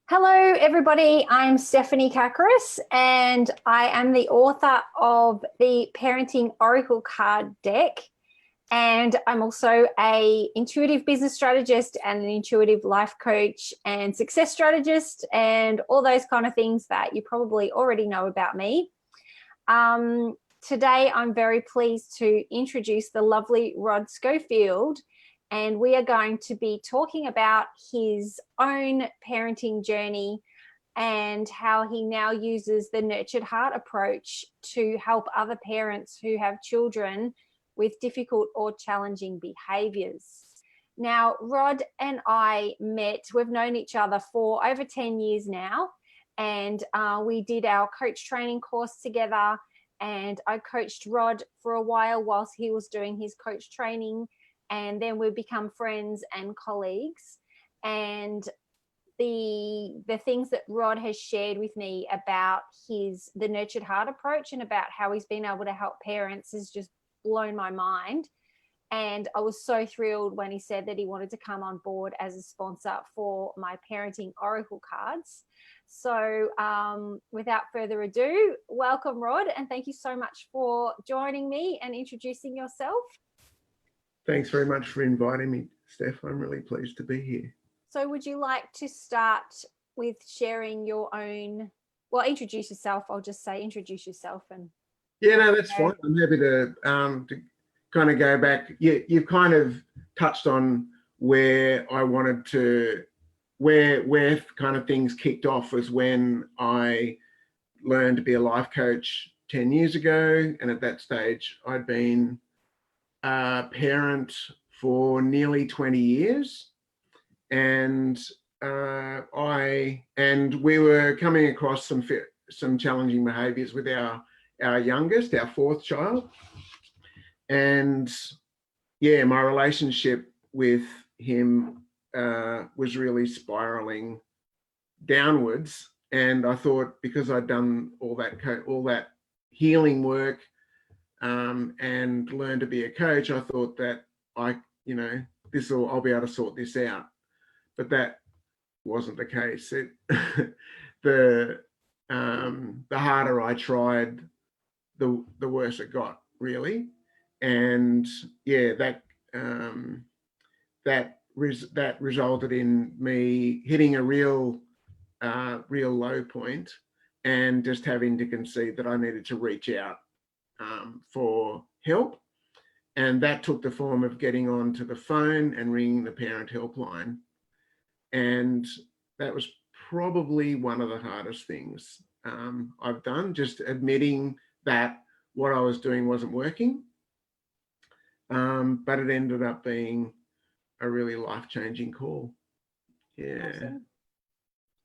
Hello, everybody. I'm Stephanie Kakris, and I am the author of the Parenting Oracle Card Deck. And I'm also a intuitive business strategist and an intuitive life coach and success strategist and all those kind of things that you probably already know about me. Today, I'm very pleased to introduce the lovely Rod Schofield. And we are going to be talking about his own parenting journey and how he now uses the nurtured heart approach to help other parents who have children with difficult or challenging behaviours. Now, Rod and I met, we've known each other for over 10 years now, and we did our coach training course together, and I coached Rod for a while whilst he was doing his coach training. And then we've become friends and colleagues. And the things that Rod has shared with me about the nurtured heart approach and about how he's been able to help parents has just blown my mind. And I was so thrilled when he said that he wanted to come on board as a sponsor for my parenting oracle cards. So without further ado, welcome, Rod, and thank you so much for joining me and introducing yourself. Thanks very much for inviting me, Steph. I'm really pleased to be here. So would you like to start with sharing your own, well, introduce yourself. I'll just say introduce yourself. And yeah, no, that's fine. I'm happy to kind of go back. You've kind of touched on where I wanted to, where kind of things kicked off was when I learned to be a life coach 10 years ago. And at that stage, I'd been parent for nearly 20 years, and we were coming across some challenging behaviours with our youngest, our fourth child, and yeah, my relationship with him was really spiraling downwards. And I thought, because I'd done all that healing work and learn to be a coach, I thought that I'll be able to sort this out. But that wasn't the case. The harder I tried, the worse it got, really. And yeah, that resulted in me hitting a real low point and just having to concede that I needed to reach out for help. And that took the form of getting onto the phone and ringing the parent helpline. And that was probably one of the hardest things I've done, just admitting that what I was doing wasn't working. But it ended up being a really life-changing call. Yeah. Awesome.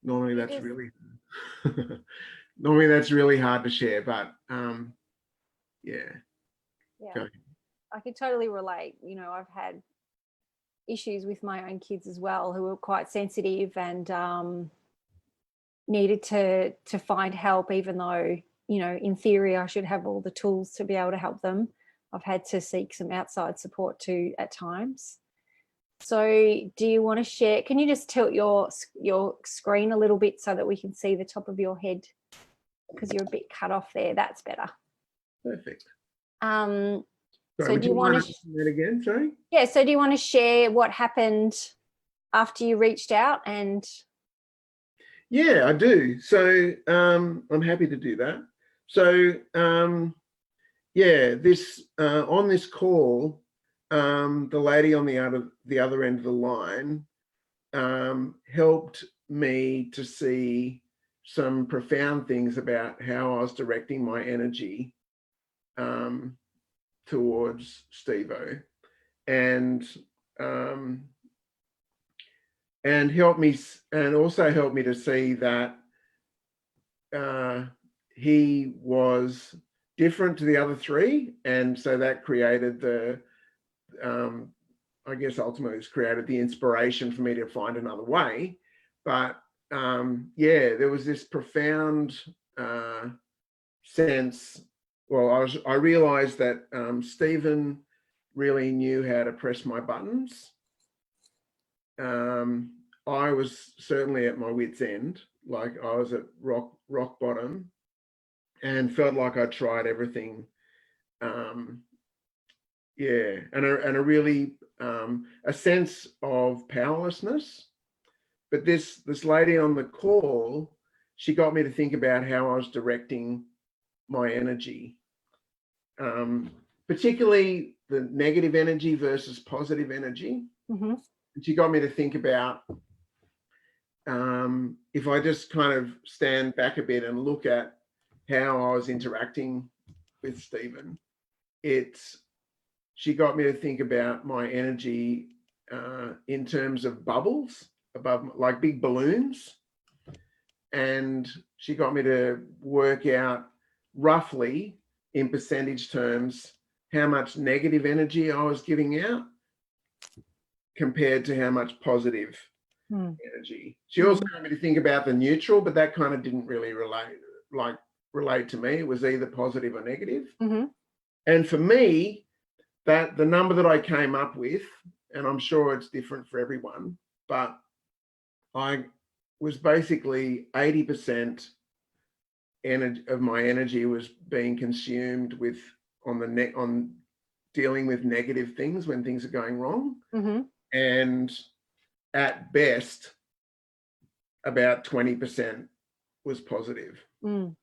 Normally that's really hard to share, but yeah. I could totally relate. You know, I've had issues with my own kids as well, who were quite sensitive and needed to find help, even though, you know, in theory I should have all the tools to be able to help them. I've had to seek some outside support too at times. So do you want to share, can you just tilt your screen a little bit so that we can see the top of your head, because you're a bit cut off there? That's better. Perfect. So do you want to that again? Sorry. Yeah. So do you want to share what happened after you reached out? And yeah, I do. So I'm happy to do that. So yeah, this on this call, the lady on the other end of the line helped me to see some profound things about how I was directing my energy towards Steve-O, and helped me, and also helped me to see that he was different to the other three, and so that created the I guess ultimately it's created the inspiration for me to find another way. But yeah, there was this profound sense. Well, I realized that Stephen really knew how to press my buttons. I was certainly at my wit's end. Like I was at rock bottom and felt like I tried everything. Yeah, and a really a sense of powerlessness. But this lady on the call, she got me to think about how I was directing my energy, particularly the negative energy versus positive energy. Mm-hmm. And she got me to think about if I just kind of stand back a bit and look at how I was interacting with Stephen, she got me to think about my energy in terms of bubbles above, like big balloons. And she got me to work out roughly in percentage terms how much negative energy I was giving out compared to how much positive energy. She also got me to think about the neutral, but that kind of didn't really relate to me. It was either positive or negative. Mm-hmm. And for me, that the number that I came up with, and I'm sure it's different for everyone, but I was basically 80% of my energy was being consumed with on dealing with negative things when things are going wrong. Mm-hmm. And at best, about 20% was positive. Mm.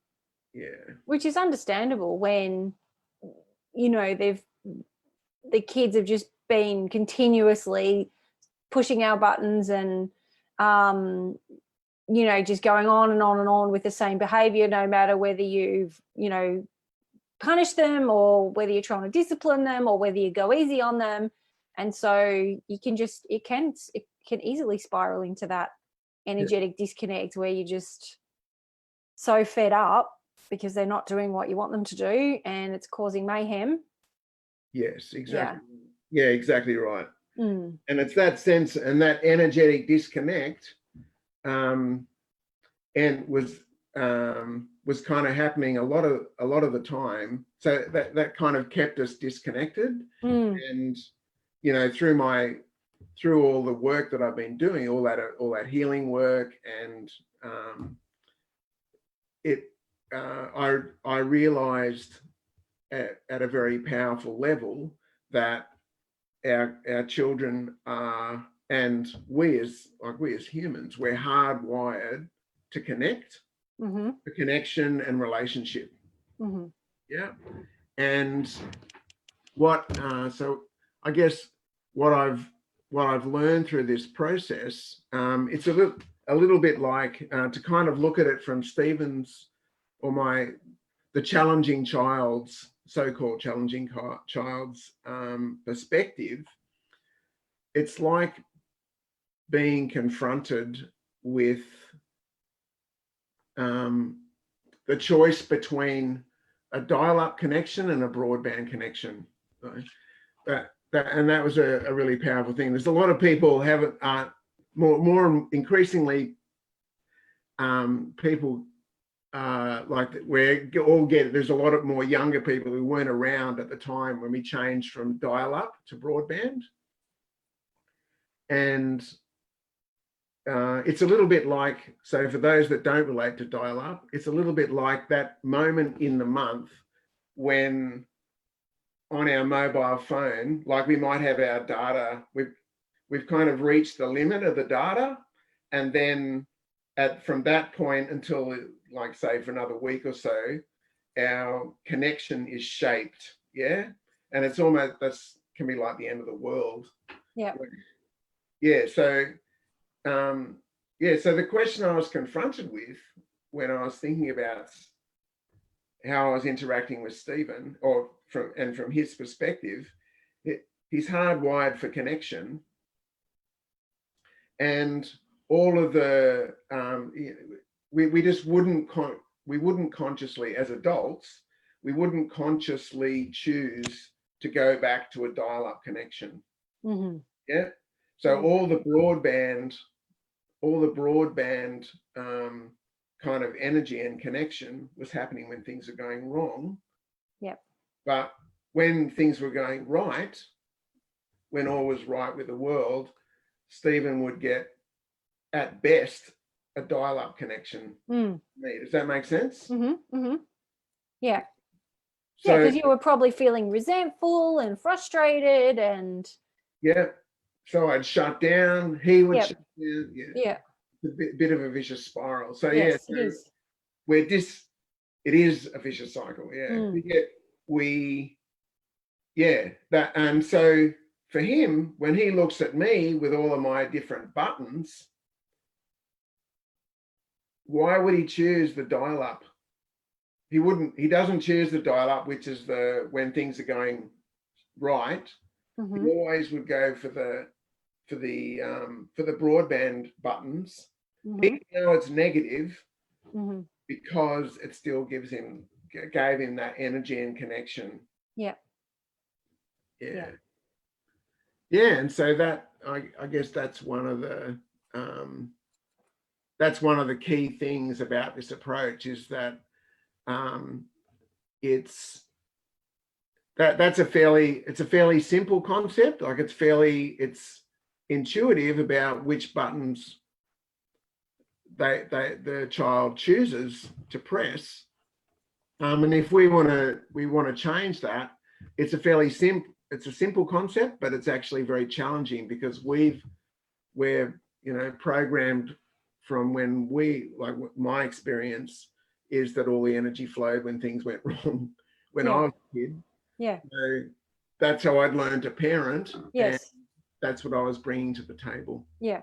Yeah. Which is understandable when, you know, the kids have just been continuously pushing our buttons and, you know, just going on and on and on with the same behavior, no matter whether you've, you know, punished them or whether you're trying to discipline them or whether you go easy on them. And so you can just, it can easily spiral into that energetic disconnect where you're just so fed up because they're not doing what you want them to do and it's causing mayhem. Yes, exactly. Yeah, exactly right. Mm. And it's that sense and that energetic disconnect and was kind of happening a lot of the time. So that kind of kept us disconnected. And you know, through all the work that I've been doing, all that healing work, and I realized at a very powerful level that our children are, and we as humans, we're hardwired to connect, for connection and relationship. Yeah. And so I guess what I've learned through this process, it's a little bit like to kind of look at it from Stephen's or the challenging child's, so-called challenging child's perspective. It's like being confronted with the choice between a dial-up connection and a broadband connection. And that was a really powerful thing. There's a lot of people more increasingly people like there's a lot of more younger people who weren't around at the time when we changed from dial-up to broadband. And it's a little bit like, so for those that don't relate to dial-up, it's a little bit like that moment in the month when on our mobile phone, like we might have our data, we've kind of reached the limit of the data, and then from that point until, like, say, for another week or so, our connection is shaped. Yeah. And it's almost, can be like the end of the world. Yeah. Yeah. So so the question I was confronted with when I was thinking about how I was interacting with Stephen, from his perspective, he's hardwired for connection, and all of the we just wouldn't consciously, as adults, we wouldn't consciously choose to go back to a dial-up connection. Yeah. So all the broadband kind of energy and connection was happening when things are going wrong. Yep. But when things were going right, when all was right with the world, Stephen would get at best a dial-up connection. Does that make sense? Yeah. So, yeah, because you were probably feeling resentful and frustrated and so I'd shut down, he would shut down. Yeah. A bit of a vicious spiral. So Yes, so it is. it is a vicious cycle. That, and so for him, when he looks at me with all of my different buttons, why would he choose the dial up? He doesn't choose the dial up, which is when things are going right. He always would go for the broadband buttons, even though it's negative, because it still gave him that energy and connection. Yeah. And so that I guess that's one of the key things about this approach, is that it's a fairly simple concept. Like it's intuitive about which buttons the child chooses to press. And if we want to change that, it's a simple concept, but it's actually very challenging, because we're programmed from when my experience is that all the energy flowed when things went wrong when I was a kid. So that's how I'd learned to parent. Yes. And that's what I was bringing to the table. Yeah,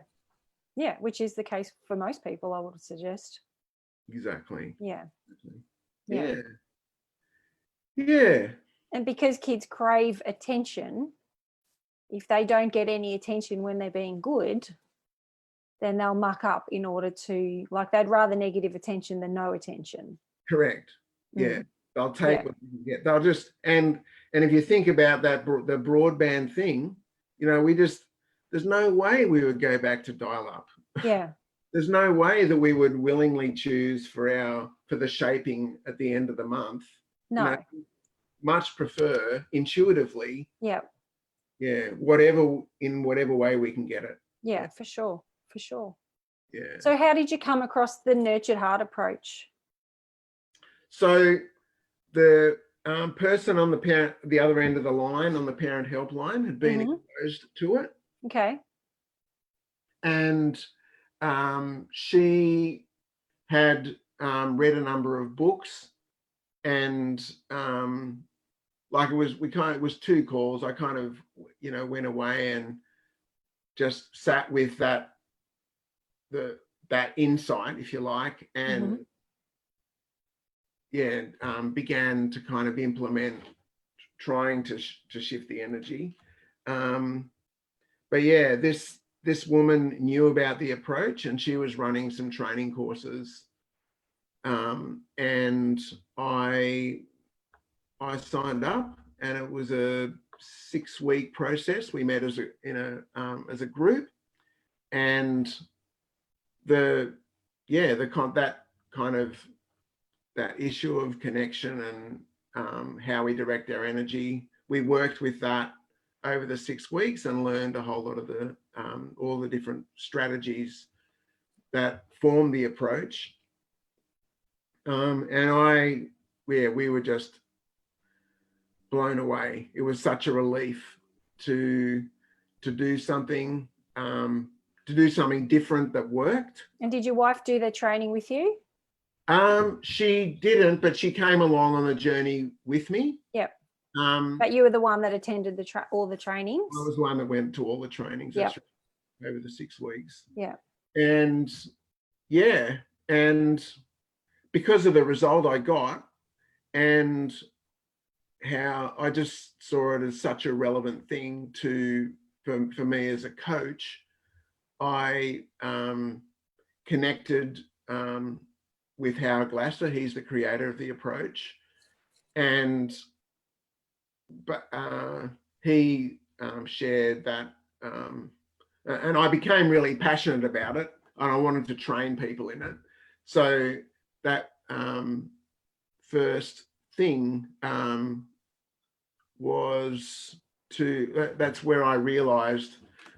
which is the case for most people, I would suggest. Exactly. Yeah. And because kids crave attention, if they don't get any attention when they're being good, then they'll muck up in order to, like, they'd rather negative attention than no attention. Correct. Yeah. They'll take what they can get. They'll just, and if you think about that, the broadband thing, there's no way we would go back to dial up. Yeah. There's no way that we would willingly choose for the shaping at the end of the month. No. Much prefer intuitively. Yeah. Whatever way we can get it. Yeah, for sure. Yeah. So how did you come across the nurtured heart approach? So the person on the other end of the line, on the parent helpline, had been exposed to it. Okay. And she had read a number of books, and it was 2 calls. I kind of went away and just sat with that insight, if you like, and began to kind of implement, trying to shift the energy. But yeah, this woman knew about the approach, and she was running some training courses, and I signed up, and it was a 6-week process. We met as a group, and that issue of connection and how we direct our energy, we worked with that over the 6 weeks and learned a whole lot of all the different strategies that form the approach. And we were just blown away. It was such a relief to do something different that worked. And did your wife do the training with you? She didn't, but she came along on the journey with me. Yep. But you were the one that attended all the trainings? I was the one that went to all the trainings. Yep. Over the 6 weeks. Yeah. And because of the result I got, and how I just saw it as such a relevant thing for me as a coach, I connected with Howard Glasser. He's the creator of the approach, and he shared that, and I became really passionate about it, and I wanted to train people in it. So that first thing was that's where I realized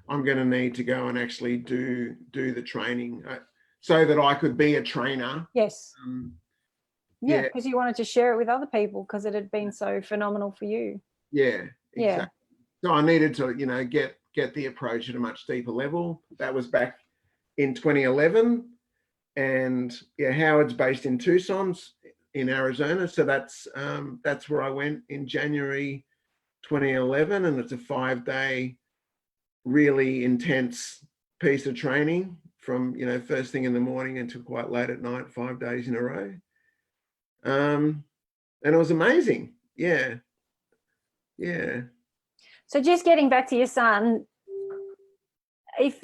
I'm going to need to go and actually do the training so that I could be a trainer. Yes. Yeah, because you wanted to share it with other people because it had been so phenomenal for you. Yeah, exactly. Yeah. So I needed to, get the approach at a much deeper level. That was back in 2011. And yeah, Howard's based in Tucson in Arizona. So that's where I went in January 2011. And it's a 5-day, really intense piece of training from, first thing in the morning until quite late at night, 5 days in a row. And it was amazing. Yeah. Yeah. So just getting back to your son,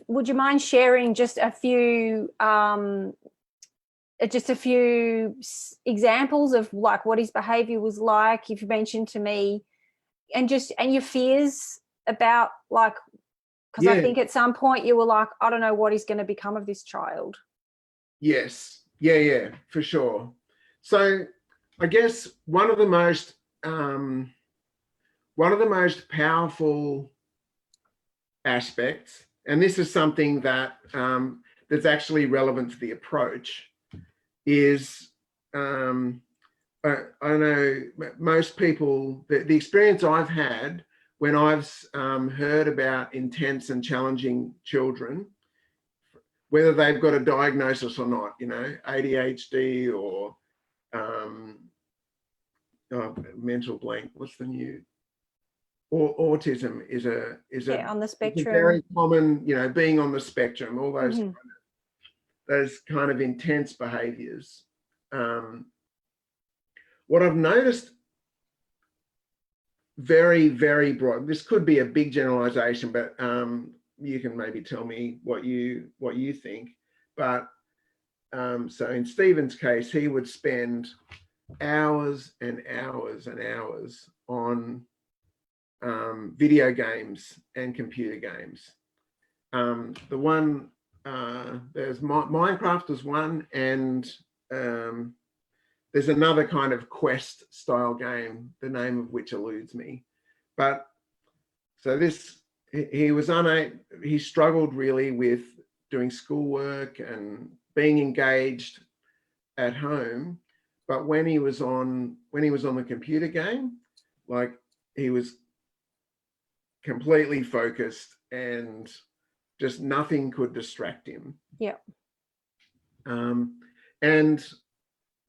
would you mind sharing just a few examples of like what his behavior was like, if you mentioned to me, and your fears about, like, because I think at some point you were like, I don't know what is going to become of this child. Yes. Yeah, for sure. So I guess one of the most powerful aspects, and this is something that that's actually relevant to the approach, is I know most people, the experience I've had when I've heard about intense and challenging children, whether they've got a diagnosis or not, ADHD or mental blank. What's the new? Or autism is on the spectrum. It's a very common, being on the spectrum. All those those kind of intense behaviours. What I've noticed, very, very broad. This could be a big generalisation, but you can maybe tell me what you think. But so in Stephen's case, he would spend hours and hours and hours on video games and computer games. The one there's Minecraft is one, and there's another kind of quest style game, the name of which eludes me. But so he struggled really with doing schoolwork and being engaged at home. But when he was on the computer game, like, he was completely focused and just nothing could distract him. Yeah. And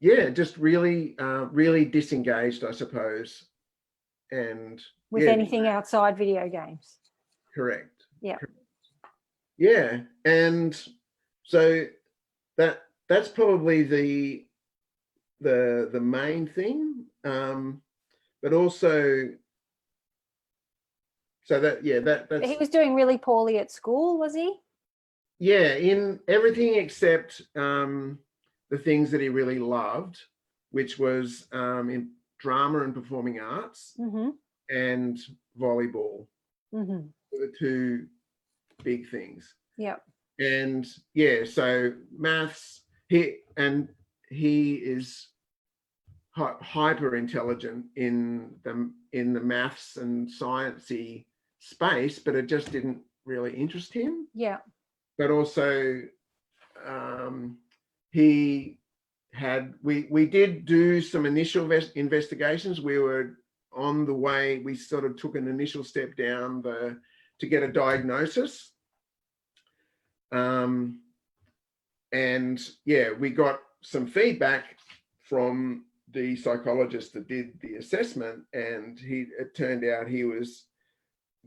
yeah, just really, really disengaged, I suppose. And with anything outside video games. Correct. Yeah. Yeah. And so that's probably the main thing. But also, so that's, he was doing really poorly at school, was he? Yeah, in everything except the things that he really loved, which was in drama and performing arts and volleyball. Were the two big things. Yeah. And yeah, so maths, he is hyper intelligent in the maths and sciencey space, but it just didn't really interest him. Yeah. But also we did do some initial investigations. We were on the way, we sort of took an initial step down to get a diagnosis. And yeah, we got some feedback from the psychologist that did the assessment, and it turned out he was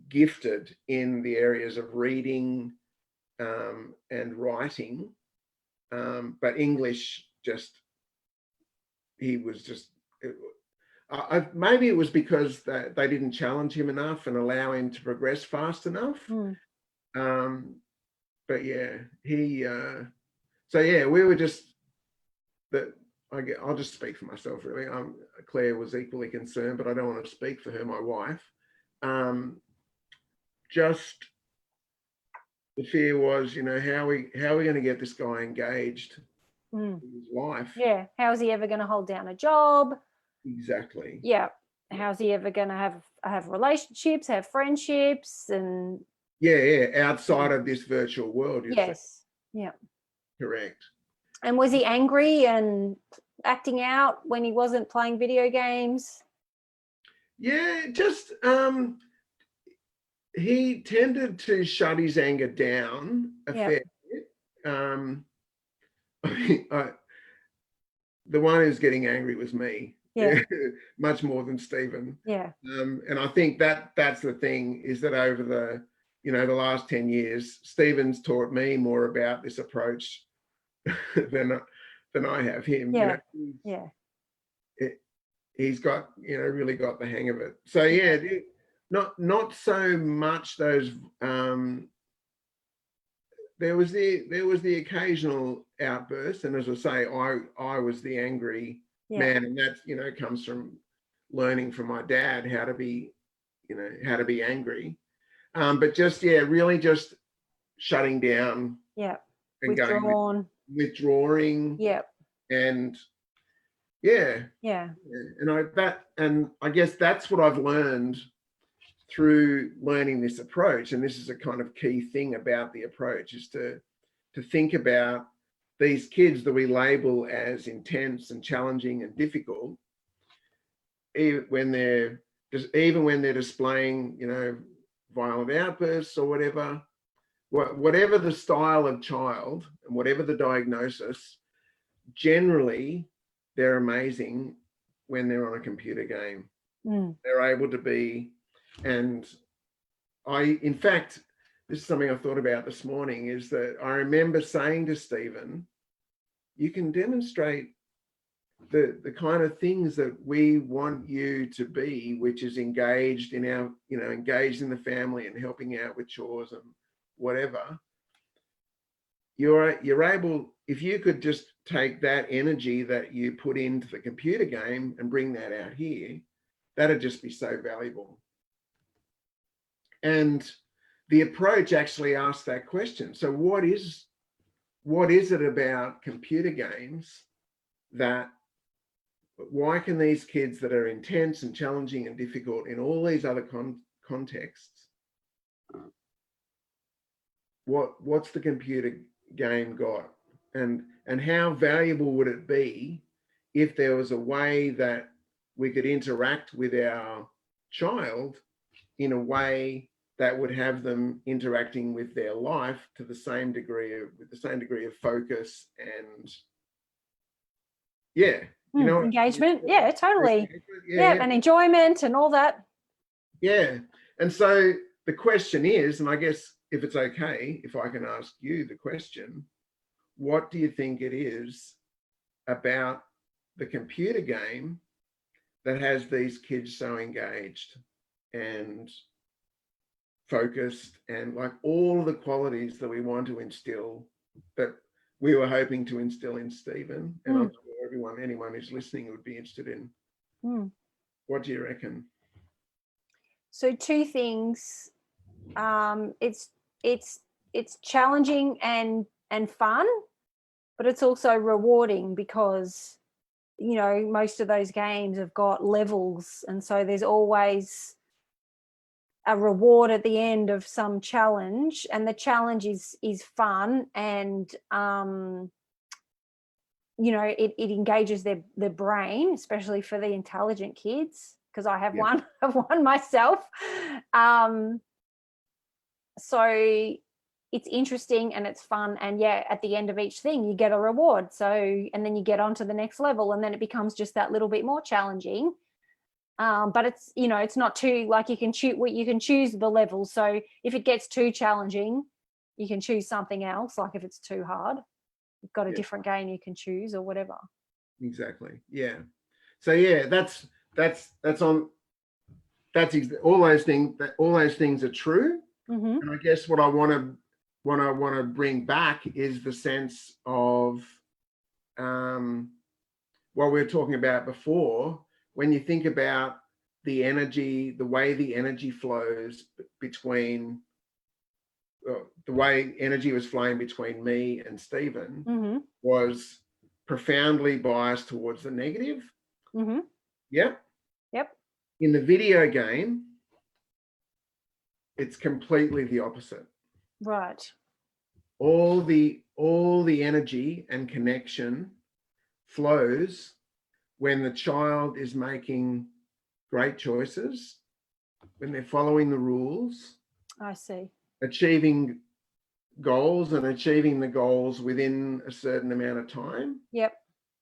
gifted in the areas of reading and writing, but English maybe it was because they didn't challenge him enough and allow him to progress fast enough. But yeah, so yeah, we were just I'll just speak for myself, really. Claire was equally concerned, but I don't want to speak for her, my wife. Just the fear was, how are we going to get this guy engaged in his life? Yeah. How is he ever going to hold down a job? Exactly. Yeah. How's he ever going to have relationships, have friendships, and outside of this virtual world. Yes. Yeah. Correct. And was he angry and acting out when he wasn't playing video games? Yeah, just he tended to shut his anger down a fair bit. The one who's getting angry was me. Yeah. Much more than Stephen. Yeah. And I think that's the thing, is that over the last 10 years, Stephen's taught me more about this approach than I have him. Yeah. He's got, really got the hang of it. So yeah, not so much those. There was the occasional outburst, and as I say, I was the angry man, and that comes from learning from my dad how to be angry, but just really just shutting down, and withdrawing, and and I guess that's what I've learned through learning this approach. And this is a kind of key thing about the approach, is to think about these kids that we label as intense and challenging and difficult, even when they're displaying, violent outbursts or whatever the style of child and whatever the diagnosis, generally they're amazing when they're on a computer game. They're able to be, and in fact, this is something I thought about this morning, is that I remember saying to Stephen, you can demonstrate the kind of things that we want you to be, which is engaged in engaged in the family and helping out with chores and whatever. You're able, if you could just take that energy that you put into the computer game and bring that out here, that'd just be so valuable. And the approach actually asks that question. So what is it about computer games why can these kids that are intense and challenging and difficult in all these other contexts, what's the computer game got? And how valuable would it be if there was a way that we could interact with our child in a way that would have them interacting with their life with the same degree of focus and engagement. Yeah, totally. And enjoyment and all that. Yeah. And so the question is, and I guess if it's okay, if I can ask you the question, what do you think it is about the computer game that has these kids so engaged and focused, and like all the qualities that we want to instill, that we were hoping to instill in Stephen, and I'm sure anyone who's listening would be interested in. What do you reckon? So two things. It's challenging and fun, but it's also rewarding, because most of those games have got levels, and so there's always a reward at the end of some challenge, and the challenge is fun, and it engages their brain, especially for the intelligent kids, because I have one myself. So it's interesting and it's fun, and at the end of each thing you get a reward, so, and then you get on to the next level, and then it becomes just that little bit more challenging. But it's it's not too, like, you can choose the level. So if it gets too challenging, you can choose something else. Like if it's too hard, you've got a different game you can choose or whatever. Exactly. Yeah. So all those things are true. And I guess what I want to bring back is the sense of what we were talking about before. When you think about the energy, the way the energy flows between, the way energy was flowing between me and Stephen was profoundly biased towards the negative. Yep. In the video game, it's completely the opposite. Right. All the energy and connection flows when the child is making great choices, when they're following the rules, I see. achieving goals and achieving the goals within a certain amount of time. Yep.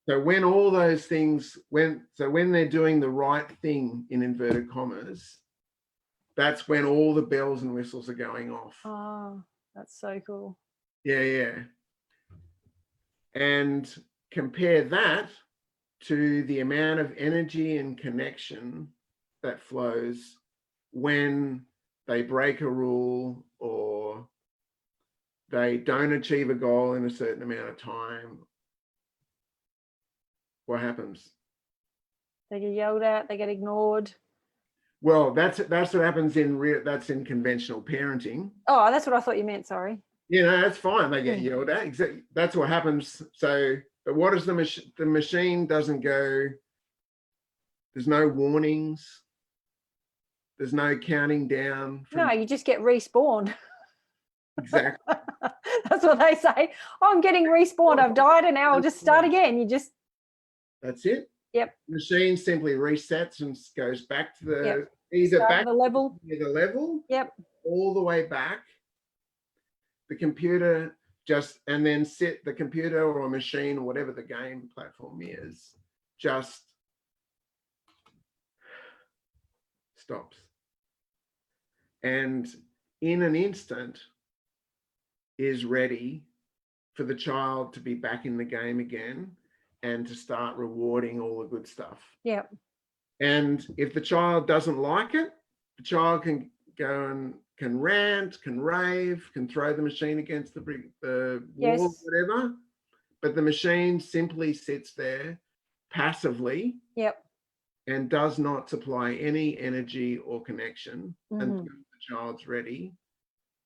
So when all those things, when they're doing the right thing in inverted commas, that's when all the bells and whistles are going off. Oh, that's so cool. Yeah. And compare that to the amount of energy and connection that flows when they break a rule or they don't achieve a goal in a certain amount of time. What happens? They get yelled at, they get ignored. Well, that's what happens that's in conventional parenting. Oh, that's what I thought you meant, sorry. That's fine. They get yelled at. Exactly. That's what happens. So, but what does the machine doesn't go, there's no warnings. There's no counting down. No, you just get respawned. Exactly. That's what they say. Oh, I'm getting respawned. I've died and now I'll just start again. That's it. Yep. Machine simply resets and goes back to the the level. The level. Yep. All the way back. The computer and then the computer or machine or whatever the game platform is, just stops. And in an instant is ready for the child to be back in the game again and to start rewarding all the good stuff. Yeah. And if the child doesn't like it, the child can go and can rant, can rave, can throw the machine against the wall, whatever. But the machine simply sits there passively. Yep. And does not supply any energy or connection until the child's ready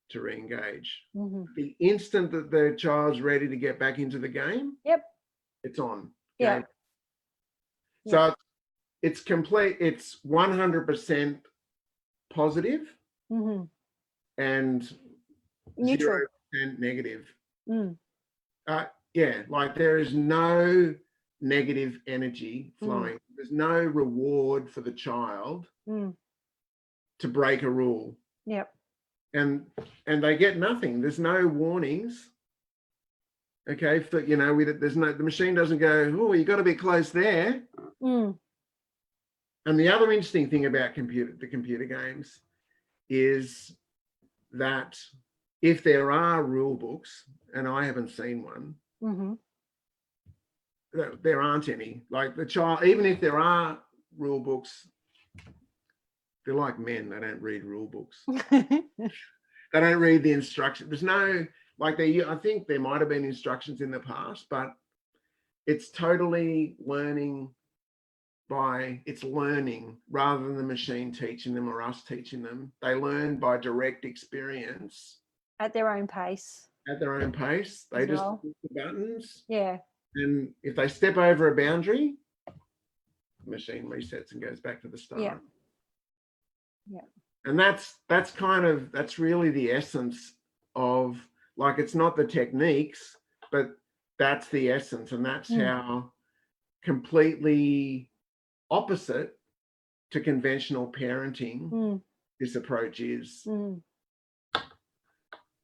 to re-engage. The instant that the child's ready to get back into the game, it's on. Yeah. So it's complete, it's 100% positive and neutral. 0% negative. Like there is no negative energy flowing. There's no reward for the child to break a rule. Yep. And they get nothing. There's no warnings. Okay, the machine doesn't go, oh, you got to be close there. And the other interesting thing about the computer games is that if there are rule books, and I haven't seen one, there aren't any. Like the child, even if there are rule books, they're like men. They don't read rule books. They don't read the instructions. There's no, I think there might have been instructions in the past, but it's totally learning rather than the machine teaching them or us teaching them. They learn by direct experience. At their own pace. They just push the buttons. Yeah. And if they step over a boundary, the machine resets and goes back to the start. Yeah. And that's really the essence of, it's not the techniques, but that's the essence. And that's how completely opposite to conventional parenting this approach is.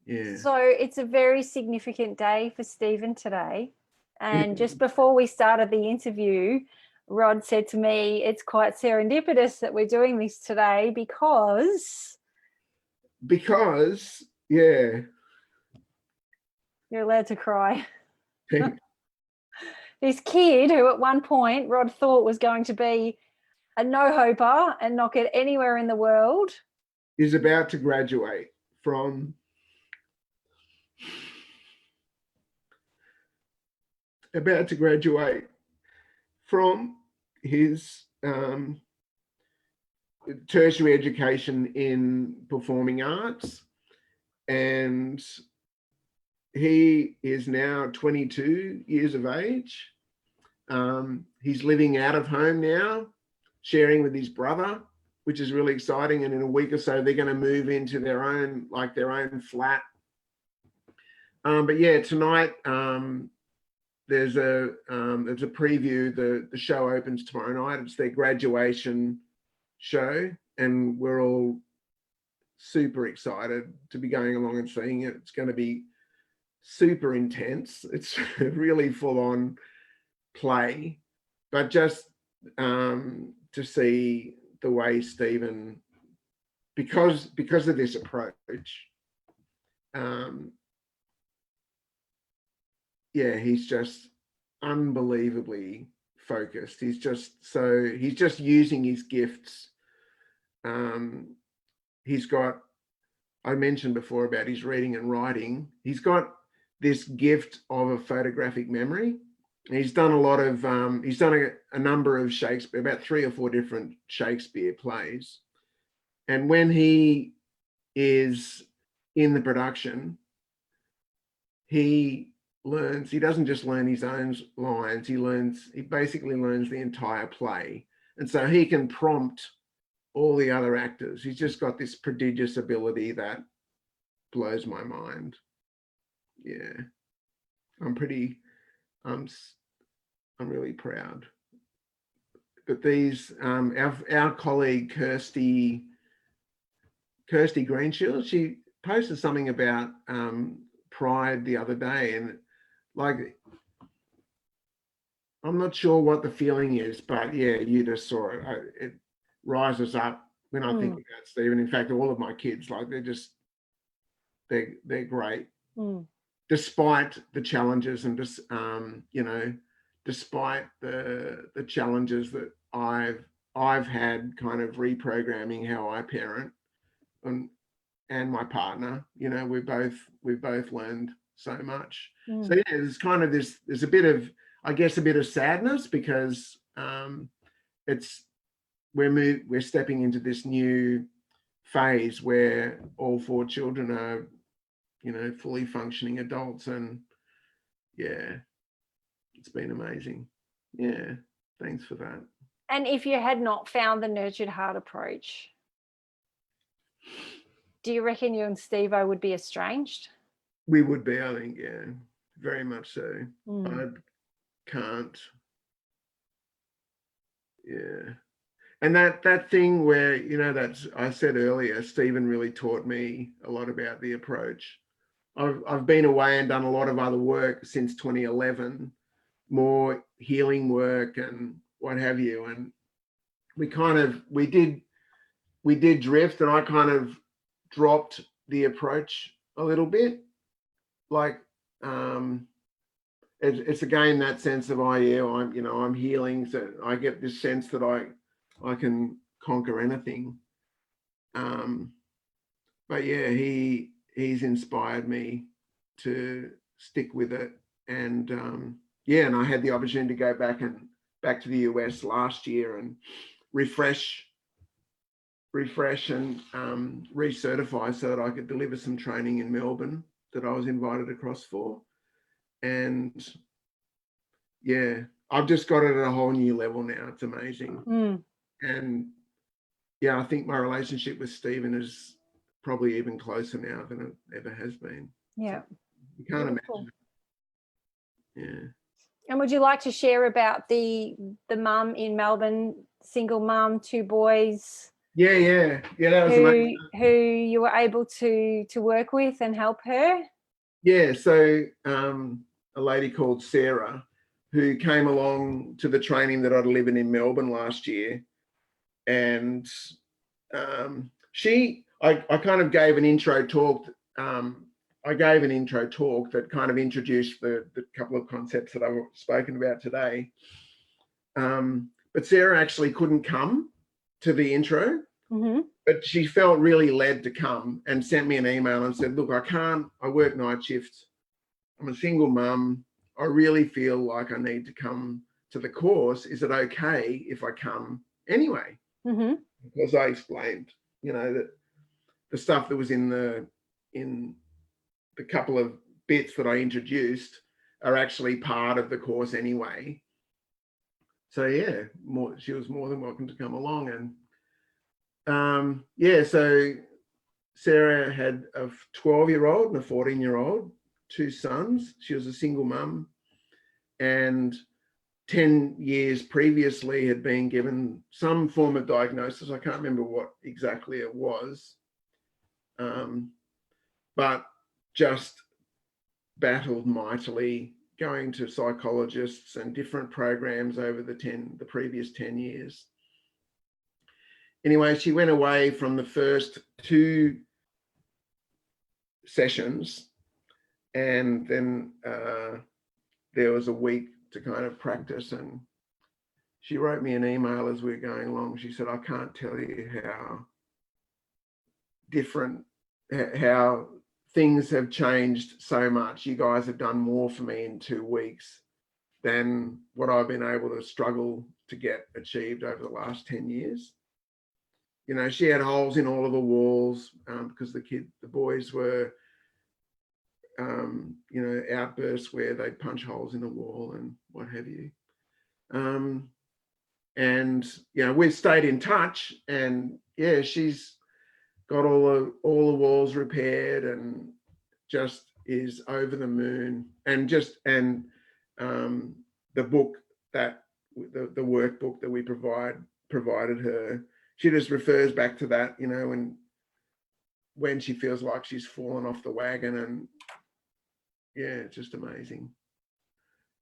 Yeah. So it's a very significant day for Stephen today. And just before we started the interview, Rod said to me, it's quite serendipitous that we're doing this today because, yeah. You're allowed to cry. This kid who at one point Rod thought was going to be a no-hoper and not get anywhere in the world is about to graduate from his tertiary education in performing arts, and he is now 22 years of age. He's living out of home now, sharing with his brother, which is really exciting. And in a week or so, they're going to move into their own flat. But yeah, tonight there's a preview. The show opens tomorrow night. It's their graduation show, and we're all super excited to be going along and seeing it. It's going to be super intense. It's really full on play, but just to see the way Stephen, because of this approach, yeah, he's just unbelievably focused. He's just using his gifts. He's got, I mentioned before about his reading and writing. He's got this gift of a photographic memory. He's done a lot of, he's done a number of Shakespeare, about 3 or 4 different Shakespeare plays. And when he is in the production, he doesn't just learn his own lines, he basically learns the entire play. And so he can prompt all the other actors. He's just got this prodigious ability that blows my mind. Yeah, I'm really proud. But these, our colleague Kirsty Greenshield, she posted something about pride the other day, and like, I'm not sure what the feeling is, but yeah, you just saw it. It rises up when I think about Stephen. In fact, all of my kids, like, they're great, despite the challenges, and just despite the challenges that I've had, kind of reprogramming how I parent, and my partner. We've both learned so much. So yeah, there's kind of there's a bit of, I guess, a bit of sadness, because we're stepping into this new phase where all 4 children are, fully functioning adults, and yeah, it's been amazing. Yeah, thanks for that. And if you had not found the Nurtured Heart approach, do you reckon you and Steve-O would be estranged? We would be, I think, yeah, very much so. I can't, yeah. And that thing where, that's, I said earlier, Stephen really taught me a lot about the approach. I've been away and done a lot of other work since 2011, more healing work and what have you. And we did drift, and I kind of dropped the approach a little bit. Like, it's again that sense of, I'm healing, so I get this sense that I can conquer anything. But yeah, he's inspired me to stick with it, and yeah, and I had the opportunity to go back to the US last year and refresh and recertify, so that I could deliver some training in Melbourne that I was invited across for. And yeah, I've just got it at a whole new level now. It's amazing. And yeah, I think my relationship with Stephen is probably even closer now than it ever has been. Yeah. So you can't imagine. Yeah. And would you like to share about the mum in Melbourne, single mum, 2 boys? Yeah, that was amazing. Who you were able to work with and help her? Yeah, so a lady called Sarah, who came along to the training that I delivered in Melbourne last year, and I kind of gave an intro talk. I gave an intro talk that kind of introduced the couple of concepts that I've spoken about today. But Sarah actually couldn't come to the intro, but she felt really led to come, and sent me an email and said, look, I work night shifts. I'm a single mum. I really feel like I need to come to the course. Is it okay if I come anyway? Because I explained, that the stuff that was in the couple of bits that I introduced are actually part of the course anyway. So yeah, she was more than welcome to come along. And Yeah, so Sarah had a 12-year-old and a 14-year-old, 2 sons. She was a single mum, and 10 years previously had been given some form of diagnosis. I can't remember what exactly it was, but just battled mightily, going to psychologists and different programs over the previous 10 years. Anyway, she went away from the first 2 sessions, and then there was a week to kind of practice, and she wrote me an email as we were going along. She said, I can't tell you how things have changed so much. You guys have done more for me in 2 weeks than what I've been able to struggle to get achieved over the last 10 years. You know, she had holes in all of the walls because the boys were, you know, outbursts where they'd punch holes in the wall and what have you. And, you know, we've stayed in touch, and yeah, she's got all the walls repaired and just is over the moon. And the book that the workbook that we provided her, she just refers back to that, you know, and when she feels like she's fallen off the wagon, and yeah, it's just amazing.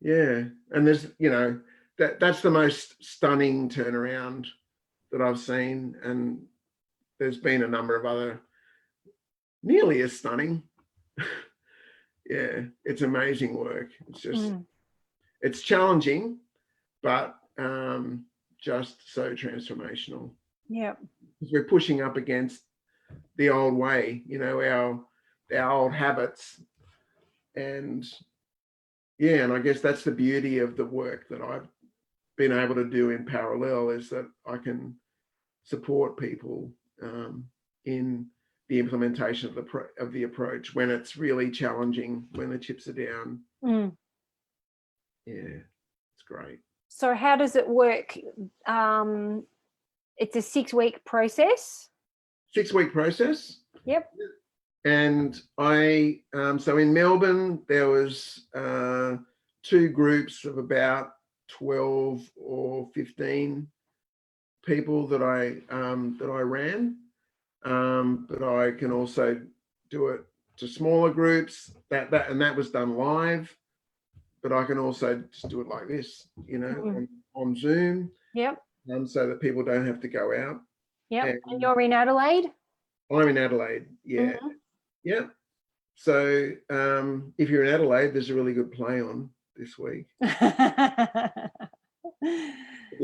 Yeah. And there's, you know, that's the most stunning turnaround that I've seen. And there's been a number of other nearly as stunning. Yeah, it's amazing work. It's just, it's challenging, but just so transformational. Yeah. Because we're pushing up against the old way, you know, our old habits. And yeah, and I guess that's the beauty of the work that I've been able to do in parallel, is that I can support people in the implementation of the approach when it's really challenging, when the chips are down. Yeah, it's great. So how does it work? It's a 6-week process. 6-week process. Yep. And so in Melbourne, there was 2 groups of about 12 or 15 people that I ran. But I can also do it to smaller groups. That was done live. But I can also just do it like this, you know, on Zoom. Yep. So that people don't have to go out. Yep. And you're in Adelaide? I'm in Adelaide. Yeah. Yeah. So if you're in Adelaide, there's a really good play on this week. The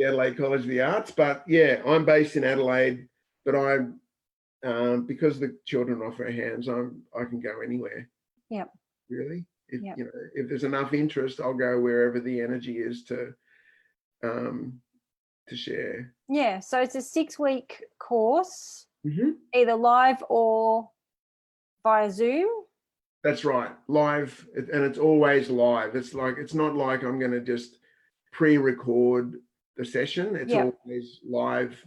Adelaide College of the Arts. But yeah, I'm based in Adelaide, but because the children are off our hands, I can go anywhere. Yep. Really. You know, if there's enough interest, I'll go wherever the energy is to share. Yeah. So it's a 6-week course, either live or via Zoom. That's right, live, and it's always live. It's not like I'm going to just pre-record the session. It's always live.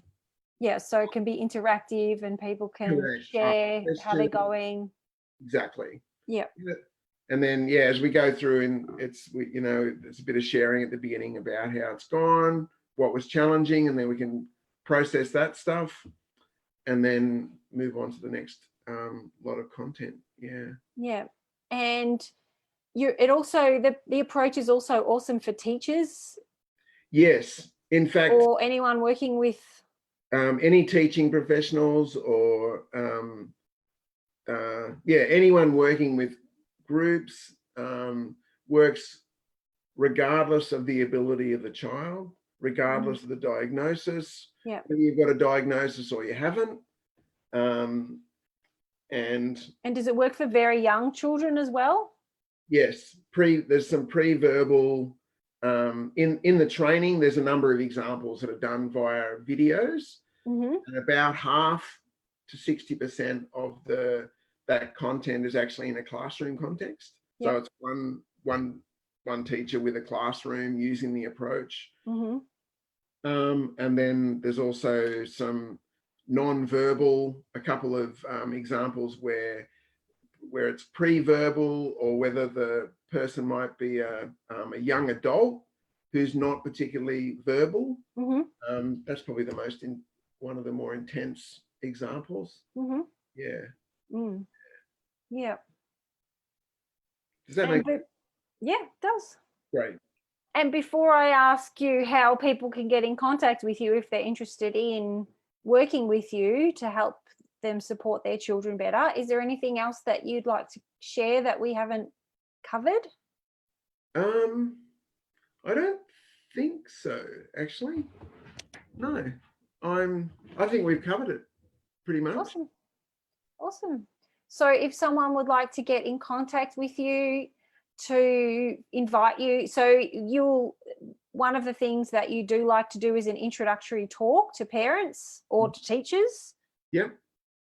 Yeah, so it can be interactive and people can share how they're going. Exactly. Yeah. And then as we go through, and you know, there's a bit of sharing at the beginning about how it's gone, what was challenging, and then we can process that stuff and then move on to the next lot of content. Yeah. And the approach is also awesome for teachers. Yes, in fact, or anyone working with any teaching professionals, or anyone working with groups, works regardless of the ability of the child, regardless of the diagnosis. Yeah. Whether you've got a diagnosis or you haven't. And does it work for very young children as well? Yes, there's some pre-verbal in the training. There's a number of examples that are done via videos, and about half to 60% of that content is actually in a classroom context. So it's one teacher with a classroom using the approach. And then there's also some non-verbal, a couple of examples where it's pre-verbal, or whether the person might be a young adult who's not particularly verbal. Mm-hmm. That's probably one of the more intense examples. Mm-hmm. Yeah. Mm. Yeah. Does that make sense? Yeah, it does. Great. And before I ask you how people can get in contact with you if they're interested in working with you to help them support their children better, is there anything else that you'd like to share that we haven't covered? I don't think so, actually. No, I think we've covered it pretty much. Awesome. So if someone would like to get in contact with you to invite you, so one of the things that you do like to do is an introductory talk to parents or to teachers. Yep.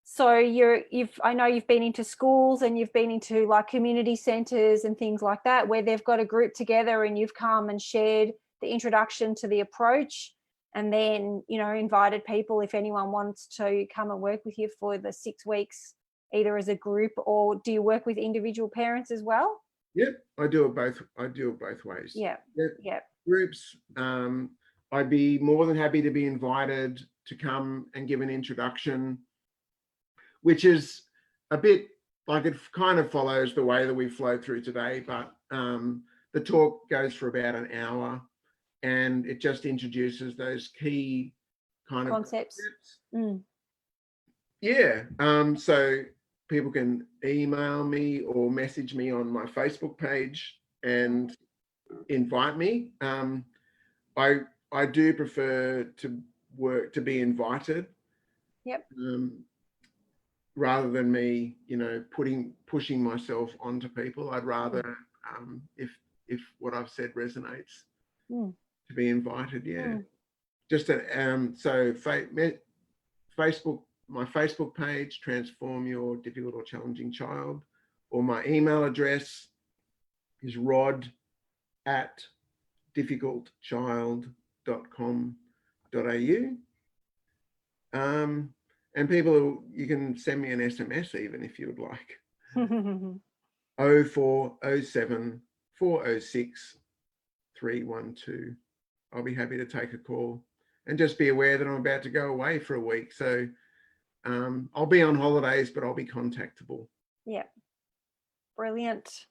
So I know you've been into schools and you've been into like community centres and things like that, where they've got a group together and you've come and shared the introduction to the approach, and then, you know, invited people if anyone wants to come and work with you for the 6 weeks, either as a group, or do you work with individual parents as well? Yep, I do it both ways. Yeah. Yep. Yep. Groups, I'd be more than happy to be invited to come and give an introduction, which is a bit like, it kind of follows the way that we flowed through today, but the talk goes for about an hour, and it just introduces those key kind of Concepts. Yeah. So people can email me or message me on my Facebook page and invite me. I do prefer to be invited. Yep. Rather than me, you know, pushing myself onto people. I'd rather, if what I've said resonates, to be invited. Yeah. Just so Facebook, my Facebook page, Transform Your Difficult or Challenging Child, or my email address is rod@difficultchild.com.au. And people, you can send me an SMS even if you would like. 0407 406 312. I'll be happy to take a call, and just be aware that I'm about to go away for a week. So I'll be on holidays, but I'll be contactable. Yeah. Brilliant.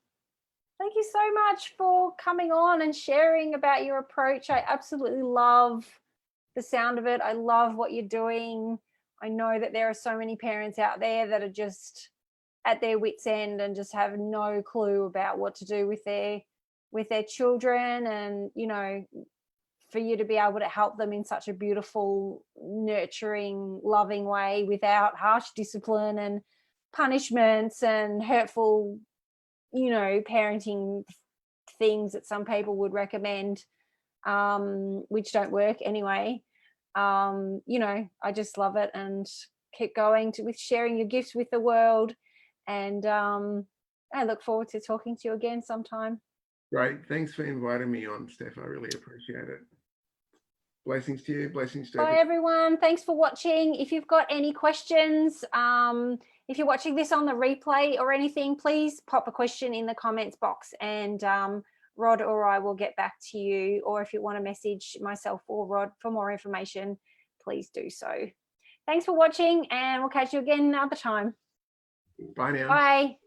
Thank you so much for coming on and sharing about your approach. I absolutely love the sound of it. I love what you're doing. I know that there are so many parents out there that are just at their wits' end and just have no clue about what to do with their children, and, you know, for you to be able to help them in such a beautiful, nurturing, loving way without harsh discipline and punishments and hurtful, you know, parenting things that some people would recommend, which don't work anyway. You know, I just love it, and keep going with sharing your gifts with the world. And I look forward to talking to you again sometime. Great. Thanks for inviting me on, Steph. I really appreciate it. Blessings to you. Blessings to Bye, everyone. Thanks for watching. If you've got any questions, if you're watching this on the replay or anything, please pop a question in the comments box, and Rod or I will get back to you. Or if you want to message myself or Rod for more information, please do so. Thanks for watching, and we'll catch you again another time. Bye now. Bye.